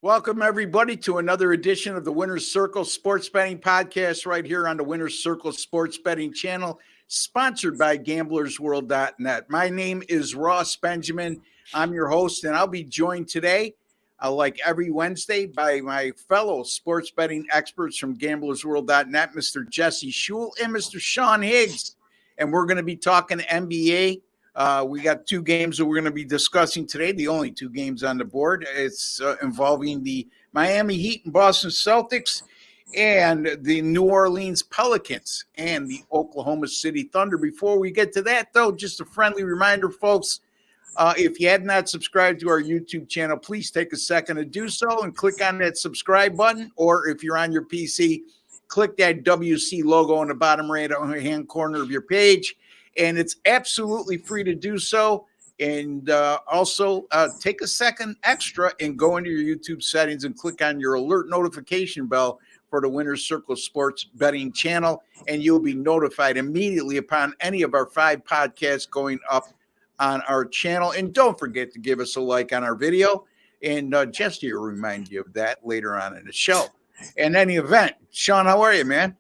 Welcome, everybody, to another edition of the Winner's Circle Sports Betting Podcast right here on the Winner's Circle Sports Betting channel, sponsored by GamblersWorld.net. My name is Ross Benjamin. I'm your host, and I'll be joined today, like every Wednesday, by my fellow sports betting experts from GamblersWorld.net, Mr. Jesse Schule and Mr. Sean Higgs. And we're going to be talking NBA. We got two games that we're going to be discussing today, the only two games on the board. It's involving the Miami Heat and Boston Celtics and the New Orleans Pelicans and the Oklahoma City Thunder. Before we get to that, though, just a friendly reminder, folks, if you had not subscribed to our YouTube channel, please take a second to do so and click on that subscribe button. Or if you're on your PC, click that WC logo on the bottom right-hand corner of your page. And it's absolutely free to do so. And also take a second extra and go into your YouTube settings and click on your alert notification bell for the Winner's Circle Sports Betting channel. And you'll be notified immediately upon any of our 5 podcasts going up on our channel. And don't forget to give us a like on our video. And Jesse will remind you of that later on in the show. In any event, Sean, how are you, man?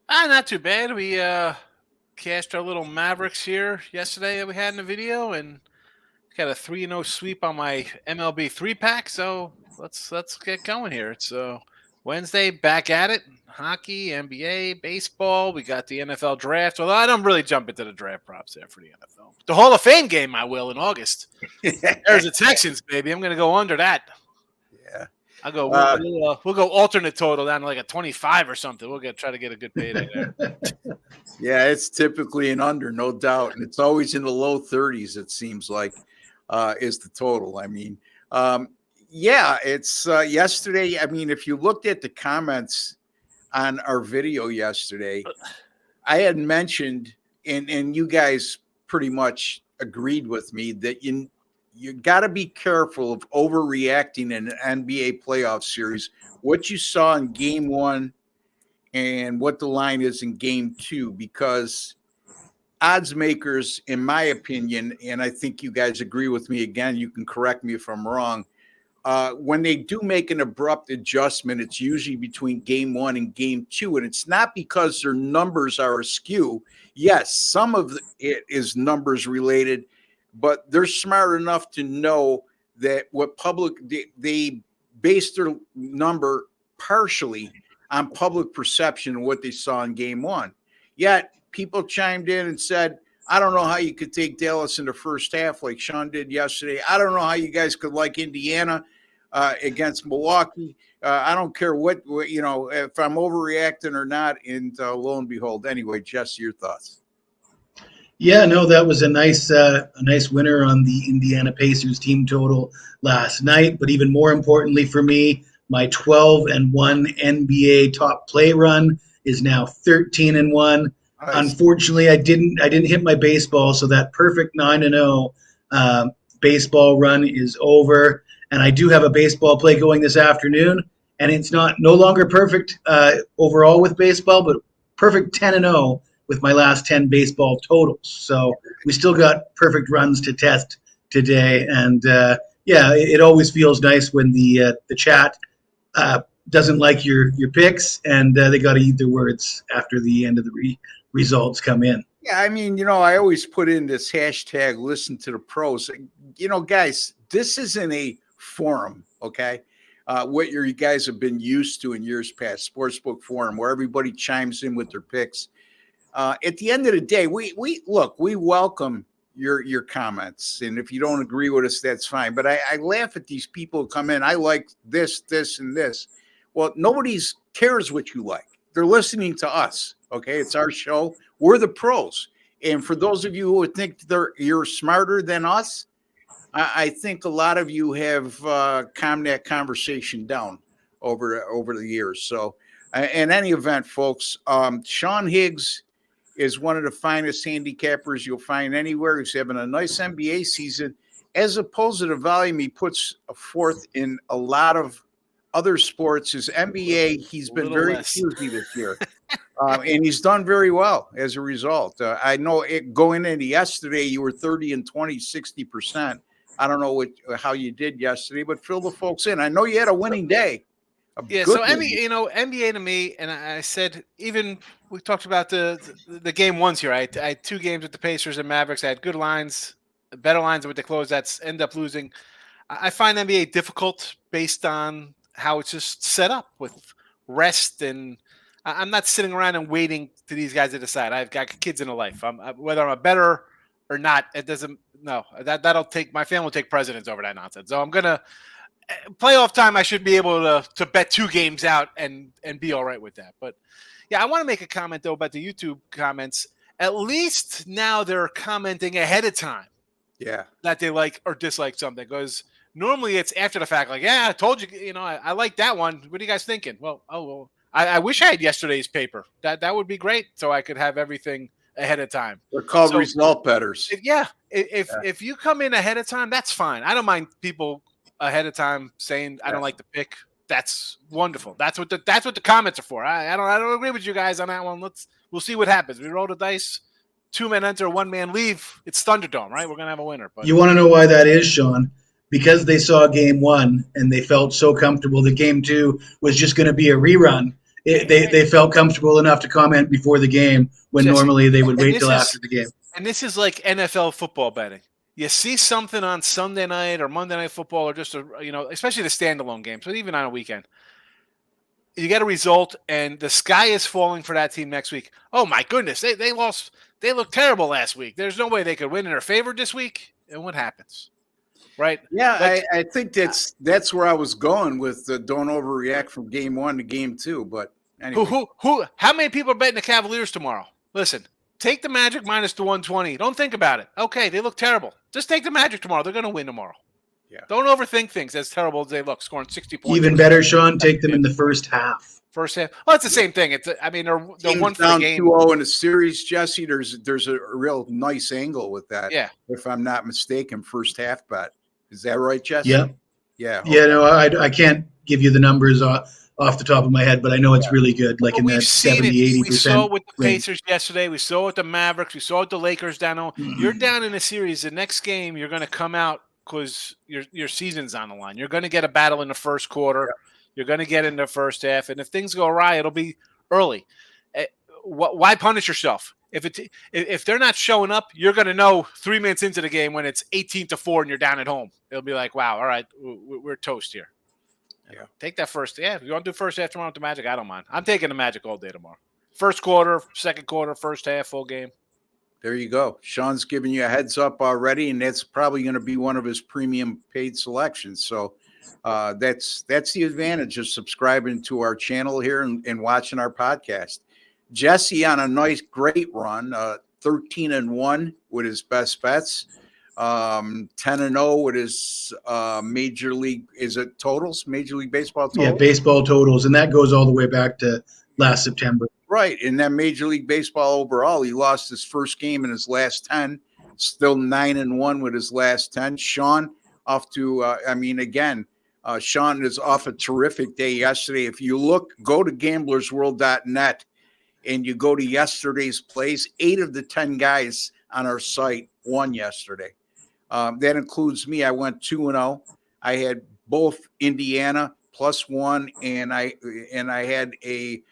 Not too bad. We cashed our little Mavericks here yesterday that we had in the video, and got a 3-0 sweep on my MLB 3-pack. So let's get going here. It's Wednesday, back at it. Hockey, NBA, baseball. We got the NFL draft. Although I don't really jump into the draft props there for the NFL. The Hall of Fame game, I will in August. There's the Texans, baby. I'm going to go under that. Yeah. I'll go. We'll go alternate total down to like a 25 or something. We'll try to get a good payday there. Yeah, it's typically an under, no doubt, and it's always in the low 30s. It seems like is the total. I mean, it's yesterday. I mean, if you looked at the comments on our video yesterday, I had mentioned, and you guys pretty much agreed with me that you got to be careful of overreacting in an NBA playoff series. What you saw in game 1 and what the line is in game 2, because odds makers, in my opinion, and I think you guys agree with me again, you can correct me if I'm wrong, when they do make an abrupt adjustment, it's usually between game 1 and game 2, and it's not because their numbers are askew. Yes, some of it is numbers related, but they're smart enough to know that they base their number partially on public perception of what they saw in game 1. Yet people chimed in and said, I don't know how you could take Dallas in the first half like Sean did yesterday. I don't know how you guys could like Indiana against Milwaukee. I don't care what, if I'm overreacting or not. And lo and behold, anyway, Jesse, your thoughts. Yeah, no, that was a nice winner on the Indiana Pacers team total last night. But even more importantly for me, my 12-1 NBA top play run is now 13-1. Nice. Unfortunately, I didn't hit my baseball, so that perfect 9-0 baseball run is over. And I do have a baseball play going this afternoon, and it's no longer perfect overall with baseball, but perfect 10-0 with my last 10 baseball totals. So we still got perfect runs to test today. And it always feels nice when the chat doesn't like your picks, and they got to eat their words after the end of the results come in. Yeah, I mean, I always put in this hashtag listen to the pros. Guys, this isn't a forum, okay? What you guys have been used to in years past, Sportsbook Forum, where everybody chimes in with their picks. At the end of the day, we welcome your comments, and if you don't agree with us, that's fine. But I laugh at these people who come in. I like this, and this. Well, nobody cares what you like. They're listening to us. Okay, it's our show. We're the pros, and for those of you who would think you're smarter than us, I think a lot of you have calmed that conversation down over the years. So, in any event, folks, Sean Higgs is one of the finest handicappers you'll find anywhere. He's having a nice NBA season, as opposed to the volume he puts forth in a lot of other sports. His NBA, he's been very choosy this year, and he's done very well as a result. I know going into yesterday, you were 30-20, 60%. I don't know how you did yesterday, but fill the folks in. I know you had a winning day. Yeah, so NBA to me, and I said, even we talked about the game ones here. I had 2 games with the Pacers and Mavericks. I had good lines, better lines with the closeouts. End up losing. I find NBA difficult based on how it's just set up with rest, and I'm not sitting around and waiting to these guys to decide. I've got kids in a life. Whether I'm a better or not, it doesn't. No, that'll take my family will take precedence over that nonsense. So I'm gonna. Playoff time, I should be able to bet 2 games out and be all right with that. But yeah, I want to make a comment though about the YouTube comments. At least now they're commenting ahead of time. Yeah, that they like or dislike something, because normally it's after the fact. Like, yeah, I told you, I like that one. What are you guys thinking? Well, I wish I had yesterday's paper. That would be great, so I could have everything ahead of time. They're called result bettors. If you come in ahead of time, that's fine. I don't mind people ahead of time saying I don't like the pick. That's wonderful. That's what the comments are for. I don't agree with you guys on that one. We'll see what happens. We roll the dice. 2 men enter, 1 man leave. It's Thunderdome, right? We're gonna have a winner. But you want to know why that is, Sean? Because they saw game 1 and they felt so comfortable that game 2 was just going to be a rerun. They felt comfortable enough to comment before the game when normally they would wait till after the game. And this is like NFL football betting. You see something on Sunday night or Monday Night Football, or just especially the standalone games, but even on a weekend, you get a result and the sky is falling for that team next week. Oh my goodness, they lost. They looked terrible last week. There's no way they could win in their favor this week. And what happens? Right? Yeah, I think that's where I was going with the don't overreact from game 1 to game 2. But anyway. How many people are betting the Cavaliers tomorrow? Listen, take the Magic minus the 120. Don't think about it. Okay, they look terrible. Just take the Magic tomorrow. They're going to win tomorrow. Yeah. Don't overthink things as terrible as they look, scoring 60 points. Even better, Sean, take them in the first half. First half. Well, it's the same thing. They're one for the game. 2-0 in a series, Jesse. There's a real nice angle with that. Yeah. If I'm not mistaken, first half bet. Is that right, Jesse? Yeah. Yeah. Okay. Yeah. No, I can't give you the numbers off the top of my head, but I know it's really good. Like in that 70-80%. We saw it with the Pacers yesterday. We saw it with the Mavericks. We saw it with the Lakers down. You're down in a series. The next game, you're going to come out because your season's on the line. You're going to get a battle in the first quarter. Yeah. You're going to get in the first half. And if things go awry, it'll be early. Why punish yourself? If they're not showing up, you're going to know 3 minutes into the game when it's 18-4 and you're down at home. It'll be like, wow, all right, we're toast here. Yeah. Take that first. Yeah, if you want to do first half tomorrow with the Magic, I don't mind. I'm taking the Magic all day tomorrow. First quarter, second quarter, first half, full game. There you go. Sean's giving you a heads up already, and that's probably going to be one of his premium paid selections. So that's the advantage of subscribing to our channel here and watching our podcast. Jesse on a nice, great run, 13-1 with his best bets. 10-0 with his Major League, is it totals? Major League Baseball totals? Yeah, baseball totals, and that goes all the way back to last September. Right, in that Major League Baseball overall, he lost his first game in his last 10, still 9-1 with his last 10. Sean off to, Sean is off a terrific day yesterday. If you go to gamblersworld.net and you go to yesterday's plays, 8 of the 10 guys on our site won yesterday. That includes me. I went 2-0. I had both Indiana +1, and I had the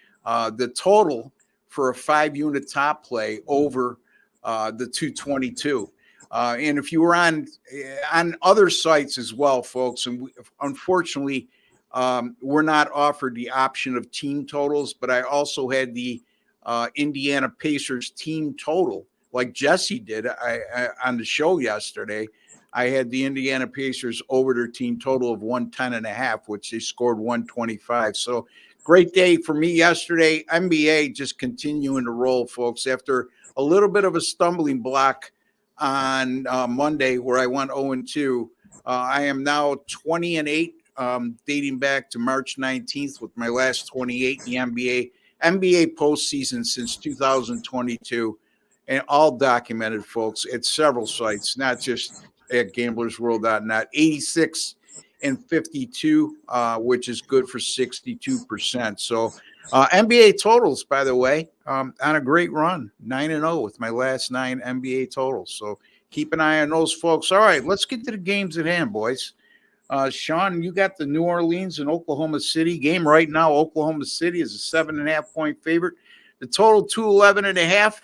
total for a 5-unit top play over the 222. And if you were on other sites as well, folks, and unfortunately, we're not offered the option of team totals, but I also had the Indiana Pacers team total, like Jesse did on the show yesterday. I had the Indiana Pacers over their team total of 110.5, which they scored 125. So great day for me yesterday. NBA just continuing to roll, folks. After a little bit of a stumbling block on Monday where I went 0-2, I am now 20-8, dating back to March 19th with my last 28 in the NBA postseason since 2022. And all documented, folks, at several sites, not just at gamblersworld.net. 86-52, which is good for 62%. So NBA totals, by the way, on a great run, 9-0 with my last 9 NBA totals. So Keep an eye on those folks. All right, let's get to the games at hand, boys. Sean, you got the New Orleans and Oklahoma City game right now. Oklahoma City is a 7.5-point favorite. The total 211.5.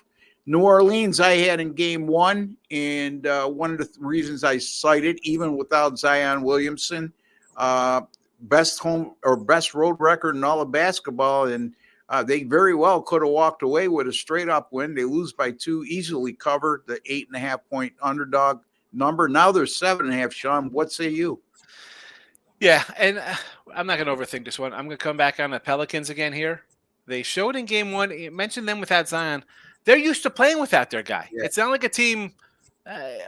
New Orleans I had in game one, and one of the reasons I cited, even without Zion Williamson, best home or best road record in all of basketball, and they very well could have walked away with a straight up win. They lose by 2, easily cover the 8.5-point underdog number. Now they're 7.5. Sean, what say you? Yeah, and I'm not going to overthink this one. I'm going to come back on the Pelicans again here. They showed in game one, you mentioned them without Zion. They're used to playing without their guy. Yeah. It's not like a team,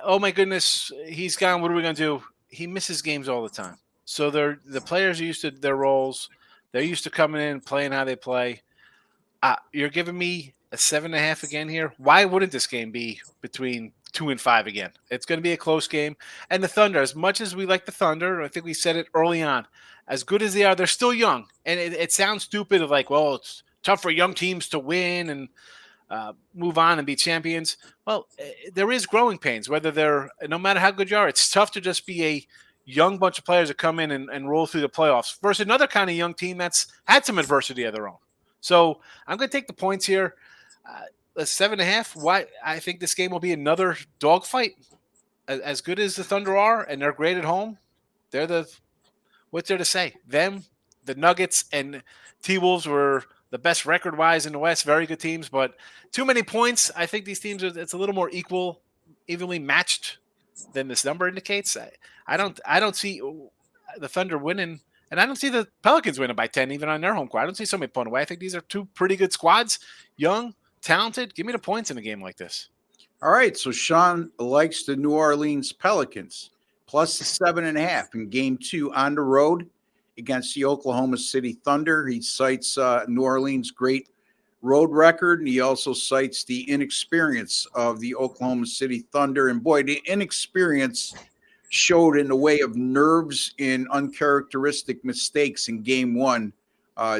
oh my goodness, he's gone. What are we going to do? He misses games all the time. So the players are used to their roles. They're used to coming in, playing how they play. You're giving me a 7.5 again here. Why wouldn't this game be between 2 and 5 again? It's going to be a close game. And the Thunder, as much as we like the Thunder, I think we said it early on, as good as they are, they're still young. And it sounds stupid of like, well, it's tough for young teams to win and move on and be champions. Well, there is growing pains, whether they're, no matter how good you are, it's tough to just be a young bunch of players that come in and roll through the playoffs versus another kind of young team that's had some adversity of their own. So I'm going to take the points here. A 7.5. Why? I think this game will be another dogfight. As good as the Thunder are, and they're great at home, they're what's there to say? Them, the Nuggets, and T-Wolves were the best record-wise in the West. Very good teams, but too many points. I think these teams it's a little more evenly matched than this number indicates. I don't see the Thunder winning. And I don't see the Pelicans winning by 10, even on their home court. I don't see somebody pulling away. I think these are two pretty good squads, young, talented. Give me the points in a game like this. All right, so Sean likes the New Orleans Pelicans plus the 7.5 in game 2 on the road against the Oklahoma City Thunder. He cites New Orleans' great road record, and he also cites the inexperience of the Oklahoma City Thunder. And boy, the inexperience showed in the way of nerves and uncharacteristic mistakes in game 1,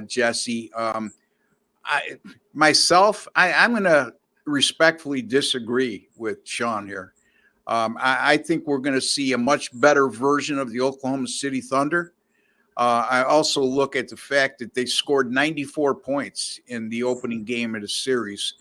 Jesse. I'm going to respectfully disagree with Sean here. I think we're going to see a much better version of the Oklahoma City Thunder. I also look at the fact that they scored 94 points in the opening game of the series.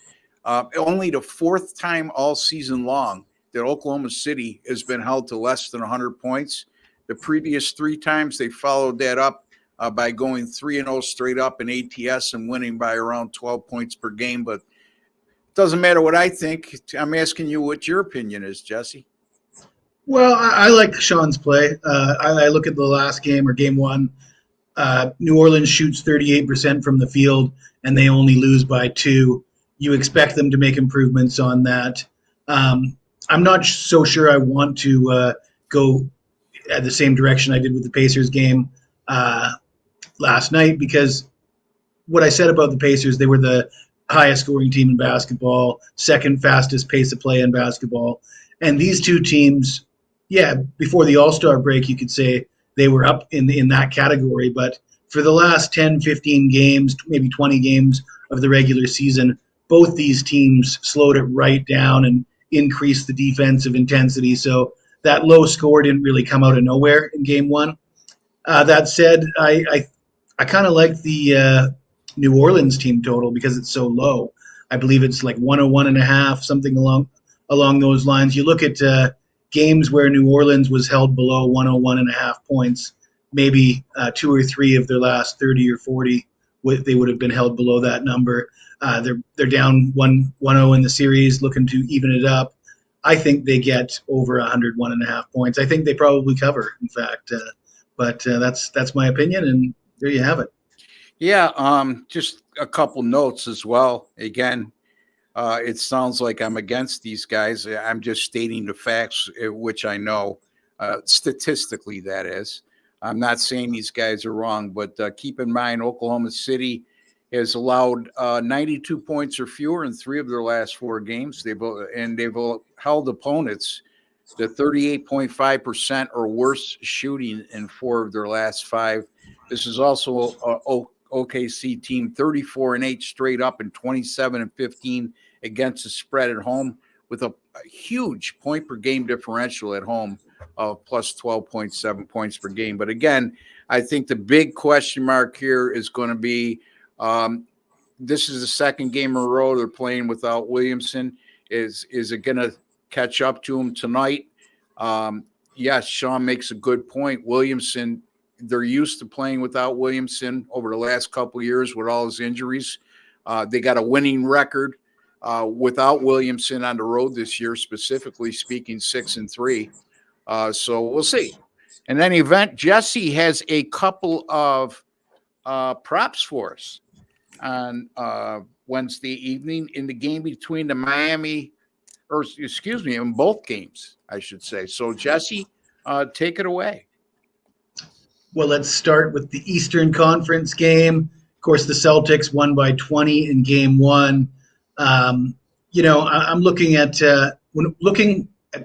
Only the 4th time all season long that Oklahoma City has been held to less than 100 points. The previous 3 times they followed that up by going 3-0 straight up in ATS and winning by around 12 points per game. But it doesn't matter what I think. I'm asking you what your opinion is, Jesse. Well, I like Sean's play. I look at the last game or game 1. New Orleans shoots 38% from the field, and they only lose by 2. You expect them to make improvements on that. I'm not so sure I want to go at the same direction I did with the Pacers game last night, because what I said about the Pacers, they were the highest scoring team in basketball, second fastest pace of play in basketball. And these two teams, before the All-Star break, you could say they were up in that category. But for the last 10, 15 games, maybe 20 games of the regular season, both these teams slowed it right down and increased the defensive intensity. So that low score didn't really come out of nowhere in game 1. That said, I kind of like the New Orleans team total because it's so low. I believe it's like 101.5, something along those lines. You look at games where New Orleans was held below 101.5 points, maybe 2 or 3 of their last 30 or 40, they would have been held below that number. They're down 1-0 in the series, looking to even it up. I think they get over 101.5 points. I think they probably cover, in fact. But that's my opinion, and there you have it. Yeah, just a couple notes as well. Again, it sounds like I'm against these guys. I'm just stating the facts, which I know statistically, that is. I'm not saying these guys are wrong, but keep in mind, Oklahoma City has allowed 92 points or fewer in 3 of their last 4 games. They've held opponents to 38.5% or worse shooting in 4 of their last 5. This is also OKC team 34-8 straight up and 27-15 against the spread at home, with a huge point per game differential at home of plus 12.7 points per game. But again, I think the big question mark here is going to be this is the second game in a row they're playing without Williamson. Is it going to catch up to him tonight? Yes, Sean makes a good point. Williamson, they're used to playing without Williamson over the last couple of years with all his injuries. They got a winning record without Williamson on the road this year, specifically speaking, 6-3. So we'll see. In any event, Jesse has a couple of props for us on Wednesday evening in the game between the Miami, or excuse me, in both games, I should say. So, Jesse, take it away. Well, let's start with the Eastern Conference game. Of course, the Celtics won by 20 in Game 1. I'm looking at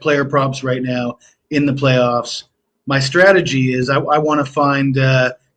player props right now in the playoffs. My strategy is I want to find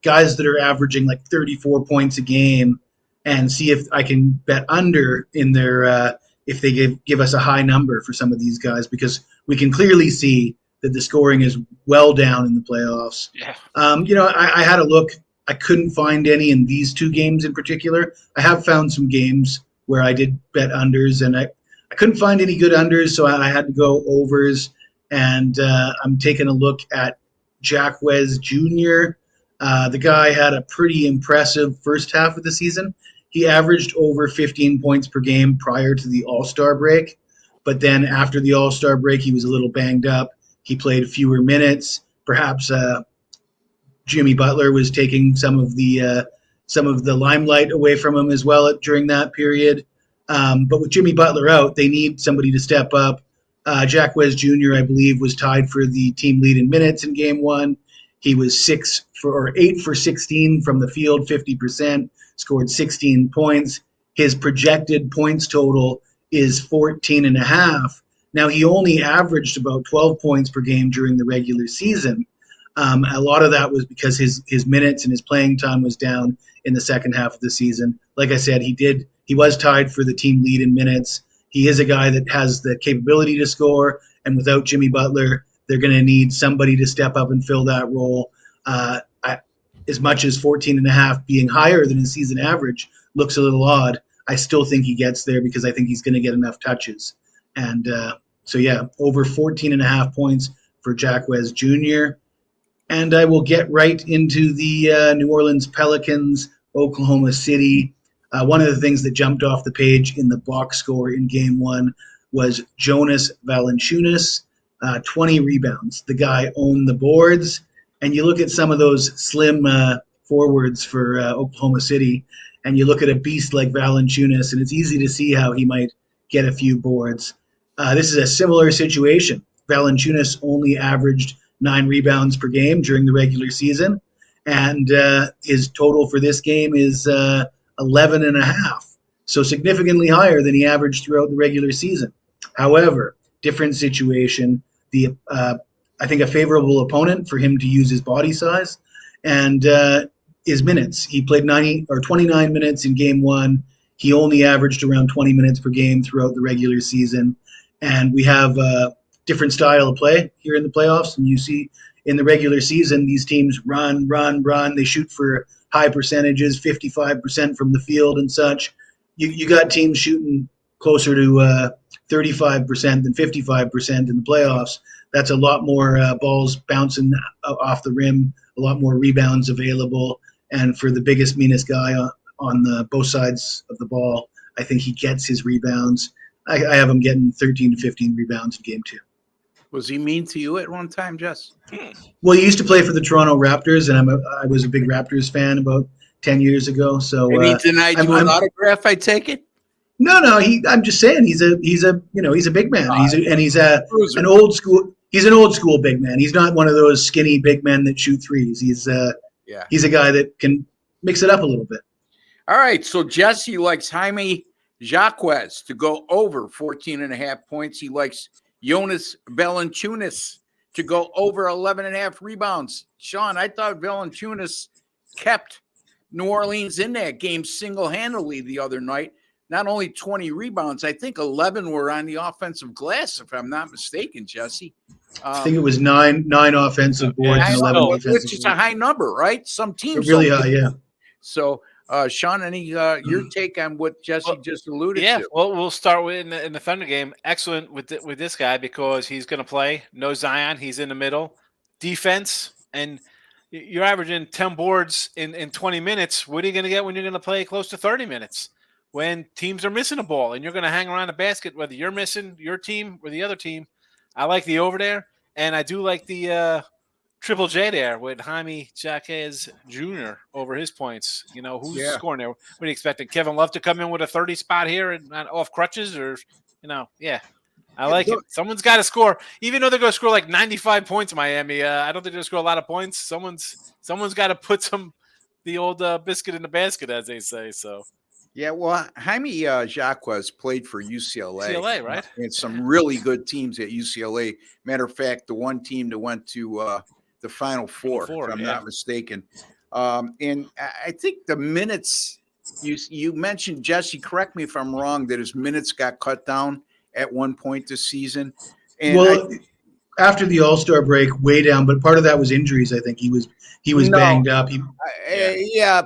guys that are averaging like 34 points a game and see if I can bet under in their if they give us a high number for some of these guys, because we can clearly see that the scoring is well down in the playoffs. Yeah. I had a look. I couldn't find any in these two games in particular. I have found some games where I did bet unders, and I couldn't find any good unders, so I had to go overs. And I'm taking a look at Jacquez Jr. The guy had a pretty impressive first half of the season. He averaged over 15 points per game prior to the All-Star break. But then after the All-Star break, he was a little banged up. He played fewer minutes. Perhaps Jimmy Butler was taking some of the limelight away from him as well during that period. But with Jimmy Butler out, they need somebody to step up. Jacquez Jr., I believe, was tied for the team lead in minutes in Game 1. He was 8 for 16 from the field, 50%, scored 16 points. His projected points total is 14.5. Now, he only averaged about 12 points per game during the regular season. A lot of that was because his minutes and his playing time was down in the second half of the season. Like I said, he was tied for the team lead in minutes. He is a guy that has the capability to score, and without Jimmy Butler, they're going to need somebody to step up and fill that role. As much as 14.5 being higher than his season average looks a little odd, I still think he gets there because I think he's going to get enough touches. And over 14.5 points for Jacquez Jr. And I will get right into the New Orleans Pelicans, Oklahoma City. One of the things that jumped off the page in the box score in Game 1 was Jonas Valanciunas, 20 rebounds. The guy owned the boards. And you look at some of those slim forwards for Oklahoma City, and you look at a beast like Valanciunas, and it's easy to see how he might get a few boards. This is a similar situation. Valanciunas only averaged 9 rebounds per game during the regular season, and his total for this game is 11.5, so significantly higher than he averaged throughout the regular season. However, different situation. I think a favorable opponent for him to use his body size and his minutes. He played 29 minutes in Game 1. He only averaged around 20 minutes per game throughout the regular season. And we have a different style of play here in the playoffs. And you see in the regular season, these teams run. They shoot for high percentages, 55% from the field and such. You got teams shooting closer to 35% than 55% in the playoffs. That's a lot more balls bouncing off the rim, a lot more rebounds available. And for the biggest, meanest guy on both sides of the ball, I think he gets his rebounds. I have him getting 13 to 15 rebounds in Game 2. Was he mean to you at one time, Jess? Well, he used to play for the Toronto Raptors, and I was a big Raptors fan about 10 years ago. So and he denied you an autograph, I take it? No. I'm just saying he's a big man. He's an old school. He's an old school big man. He's not one of those skinny big men that shoot threes. He's a guy that can mix it up a little bit. All right. So Jesse likes Jaime Jaquez to go over 14.5 points. He likes Jonas Valanciunas to go over 11.5 rebounds. Sean, I thought Valanciunas kept New Orleans in that game single-handedly the other night. not only 20 rebounds, I think 11 were on the offensive glass, if I'm not mistaken, Jesse. I think it was nine offensive boards and 11 defensive which is boards. a high number, right? Some teams Really high, yeah. So, Sean, any your take on what Jesse just alluded to? Well, we'll start with in the Thunder game. Excellent with this guy because he's going to play. No Zion, he's in the middle. Defense, and you're averaging 10 boards in 20 minutes. What are you going to get when you're going to play close to 30 minutes? When teams are missing a ball and you're going to hang around the basket, whether you're missing your team or the other team. I like the over there, and I do like the Triple J there with Jaime Jaquez Jr. over his points. You know, who's scoring there? What are you expecting? Kevin Love to come in with a 30 spot here and not off crutches, or I like it. Someone's got to score, even though they're going to score like 95 points. Miami, I don't think they're going to score a lot of points. Someone's got to put the old biscuit in the basket, as they say. So. Yeah, well, Jaime Jaquez played for UCLA, right? And some really good teams at UCLA. Matter of fact, the one team that went to the Final Four, if I'm not mistaken. And I think the minutes you mentioned, Jesse, correct me if I'm wrong, that his minutes got cut down at one point this season. And after the All-Star break, way down, but part of that was injuries. I think he was banged up.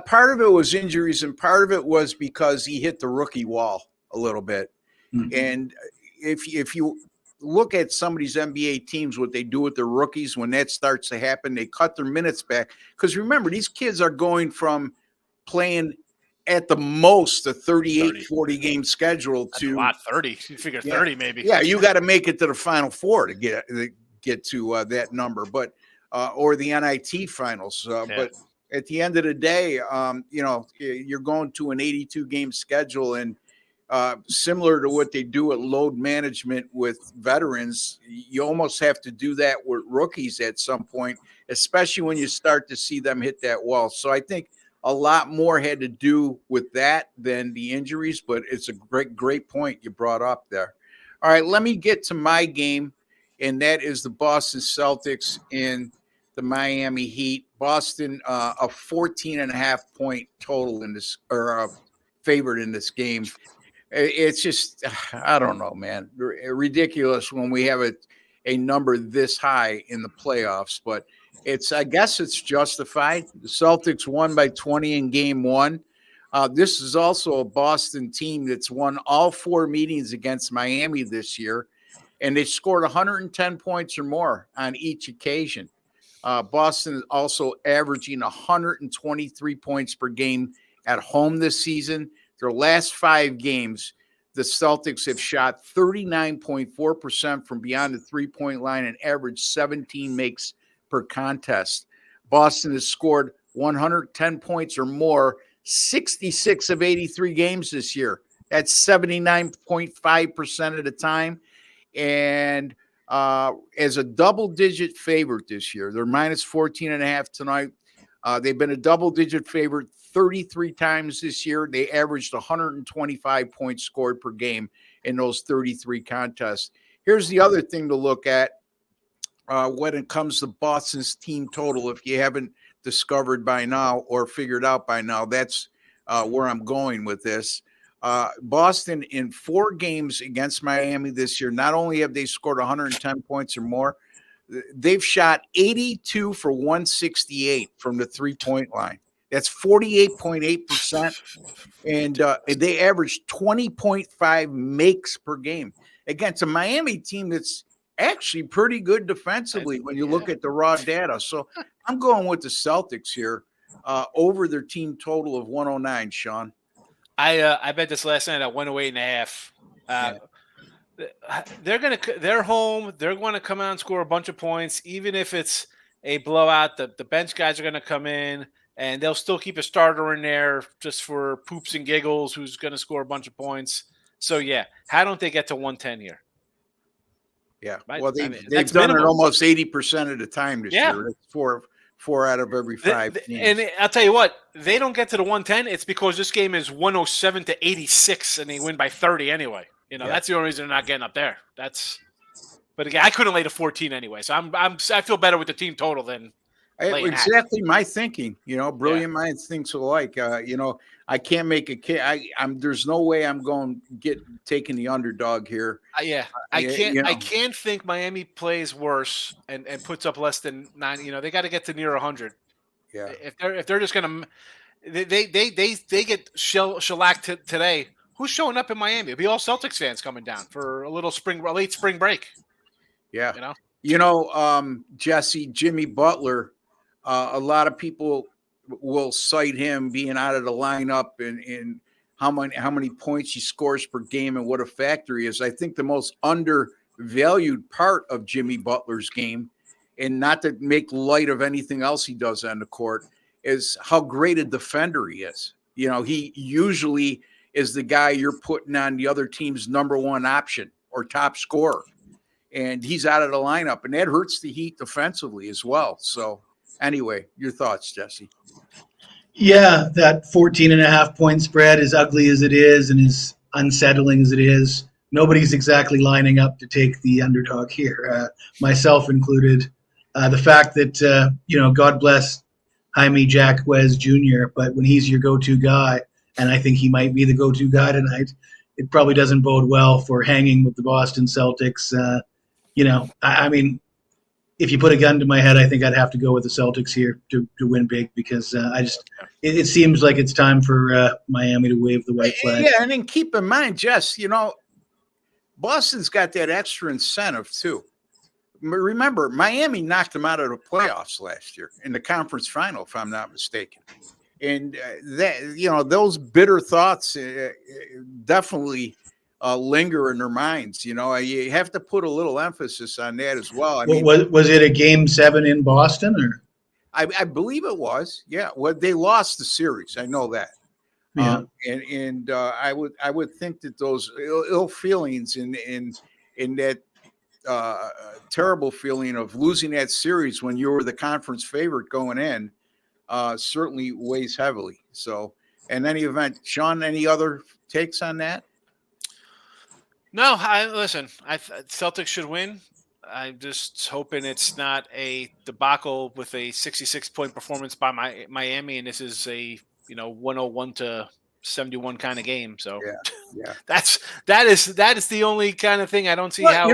Part of it was injuries, and part of it was because he hit the rookie wall a little bit. Mm-hmm. And if you look at some of these NBA teams, what they do with their rookies when that starts to happen, they cut their minutes back. Because remember, these kids are going from playing at the most a 38, 40 game schedule to a lot, 30. You figure 30 maybe. Yeah, you got to make it to the Final Four to get to that number, but or the NIT finals. But at the end of the day, you're going to an 82 game schedule, and similar to what they do at load management with veterans, you almost have to do that with rookies at some point, especially when you start to see them hit that wall. So I think a lot more had to do with that than the injuries, but it's a great point you brought up there. All right, let me get to my game, and that is the Boston Celtics and the Miami Heat. Boston, a 14.5 point total in this, or favored in this game. It's just, I don't know, man, ridiculous when we have a number this high in the playoffs, but I guess it's justified. The Celtics won by 20 in game one. This is also a Boston team that's won all 4 meetings against Miami this year, and they scored 110 points or more on each occasion. Boston is also averaging 123 points per game at home this season. Their last 5 games, the Celtics have shot 39.4% from beyond the three-point line and averaged 17 makes per contest. Boston has scored 110 points or more 66 of 83 games this year. That's 79.5% of the time. And as a double-digit favorite this year, they're minus 14.5 tonight. They've been a double-digit favorite 33 times this year. They averaged 125 points scored per game in those 33 contests. Here's the other thing to look at when it comes to Boston's team total. If you haven't discovered by now or figured out by now, that's where I'm going with this. Boston in 4 games against Miami this year, not only have they scored 110 points or more, they've shot 82 for 168 from the three-point line. That's 48.8%. And they average 20.5 makes per game against a Miami team that's actually pretty good defensively when you look at the raw data. So I'm going with the Celtics here over their team total of 109, Sean. I bet this last night at 108.5. They're home. They're going to come out and score a bunch of points, even if it's a blowout. The bench guys are going to come in, and they'll still keep a starter in there just for poops and giggles, who's going to score a bunch of points. So yeah, how don't they get to 110 here? Yeah, well, they've done it almost 80% of the time this year. It's four out of every 5 teams. And I'll tell you what, they don't get to the 110. It's because this game is 107 to 86, and they win by 30 anyway. That's the only reason they're not getting up there. But again, I couldn't lay to 14 anyway, so I feel better with the team total than Exactly my thinking. Brilliant minds think alike. I can't make a kid. There's no way I'm going to taking the underdog here. I can't think Miami plays worse and puts up less than 9. They got to get to near 100. Yeah. If they're just gonna they get shellacked today. Who's showing up in Miami? It'll be all Celtics fans coming down for a late spring break. Yeah. Jesse, Jimmy Butler. A lot of people will cite him being out of the lineup and how many points he scores per game and what a factor he is. I think the most undervalued part of Jimmy Butler's game, and not to make light of anything else he does on the court, is how great a defender he is. He usually is the guy you're putting on the other team's number one option or top scorer. And he's out of the lineup, and that hurts the Heat defensively as well. So anyway, your thoughts, Jesse? Yeah, that 14.5 point spread, as ugly as it is and as unsettling as it is, nobody's exactly lining up to take the underdog here, myself included. The fact that, God bless Jaime Jaquez Jr., but when he's your go-to guy, and I think he might be the go-to guy tonight, it probably doesn't bode well for hanging with the Boston Celtics. I mean, if you put a gun to my head, I think I'd have to go with the Celtics here to win big because it seems like it's time for Miami to wave the white flag. Yeah, and then keep in mind, Jess, Boston's got that extra incentive too. Remember, Miami knocked them out of the playoffs last year in the conference final, if I'm not mistaken. And those bitter thoughts definitely linger in their minds. You have to put a little emphasis on that as well. I mean, was it a Game 7 in Boston, or? I believe it was. Yeah. Well, they lost the series. I know that. Yeah. I would think that those ill feelings in that terrible feeling of losing that series when you were the conference favorite going in certainly weighs heavily. So, in any event, Sean, any other takes on that? No, Celtics should win. I'm just hoping it's not a debacle with a 66-point performance by Miami, and this is a 101 to 71 kind of game. So yeah, that is the only kind of thing I don't see how.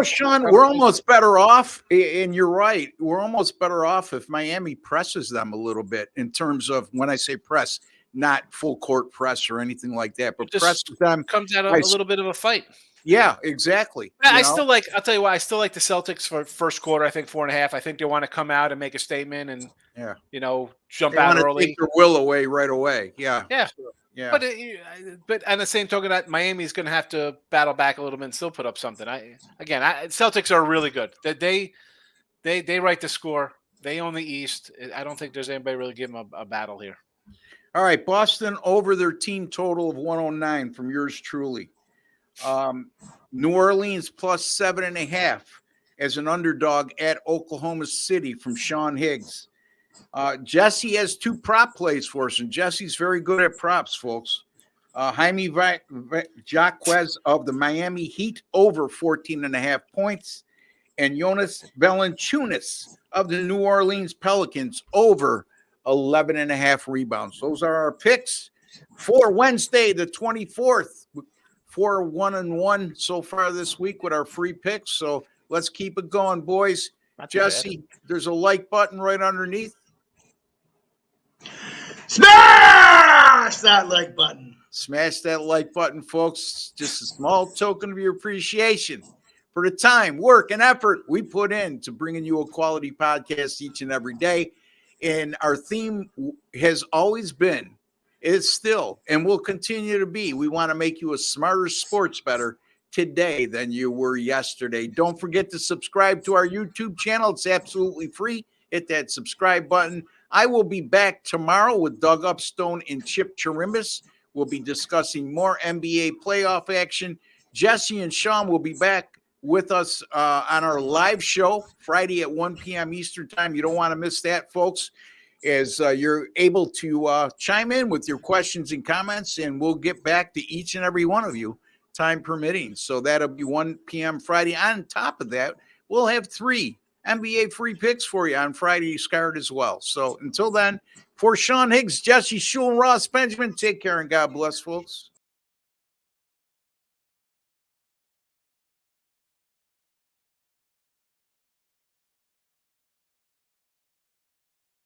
Sean, we're almost better off, and you're right. We're almost better off if Miami presses them a little bit in terms of, when I say press, not full court press or anything like that, but press them comes out a little bit of a fight. Yeah, exactly. I'll tell you what, I still like the Celtics for first quarter. I think 4.5. I think they want to come out and make a statement and, jump out early. Take their will away right away. Yeah. Yeah. Yeah. But on the same token, that Miami's going to have to battle back a little bit and still put up something. Celtics are really good. They write the score. They own the East. I don't think there's anybody really giving them a battle here. All right, Boston over their team total of 109 from yours truly. New Orleans plus 7.5 as an underdog at Oklahoma City from Sean Higgs. Jesse has two prop plays for us, and Jesse's very good at props, folks. Jaime Jaquez of the Miami Heat over 14.5 points, and Jonas Valanciunas of the New Orleans Pelicans over 11.5 rebounds. Those are our picks for Wednesday, the 24th. 4-1-1 so far this week with our free picks. So let's keep it going, boys. Jesse, there's a like button right underneath. Smash that like button. Smash that like button, folks. Just a small token of your appreciation for the time, work, and effort we put in to bringing you a quality podcast each and every day. And our theme has always been, is still, and will continue to be, we want to make you a smarter sports bettor today than you were yesterday. Don't forget to subscribe to our YouTube channel. It's absolutely free. Hit that subscribe button. I will be back tomorrow with Doug Upstone and Chip Chirimbus. We'll be discussing more NBA playoff action. Jesse and Sean will be back with us on our live show Friday at 1 p.m. Eastern time. You don't want to miss that, folks, as you're able to chime in with your questions and comments, and we'll get back to each and every one of you, time permitting. So that'll be 1 p.m. Friday. On top of that, we'll have 3 NBA free picks for you on Friday's card as well. So until then, for Sean Higgs, Jesse Schule, and Ross Benjamin, take care and God bless, folks.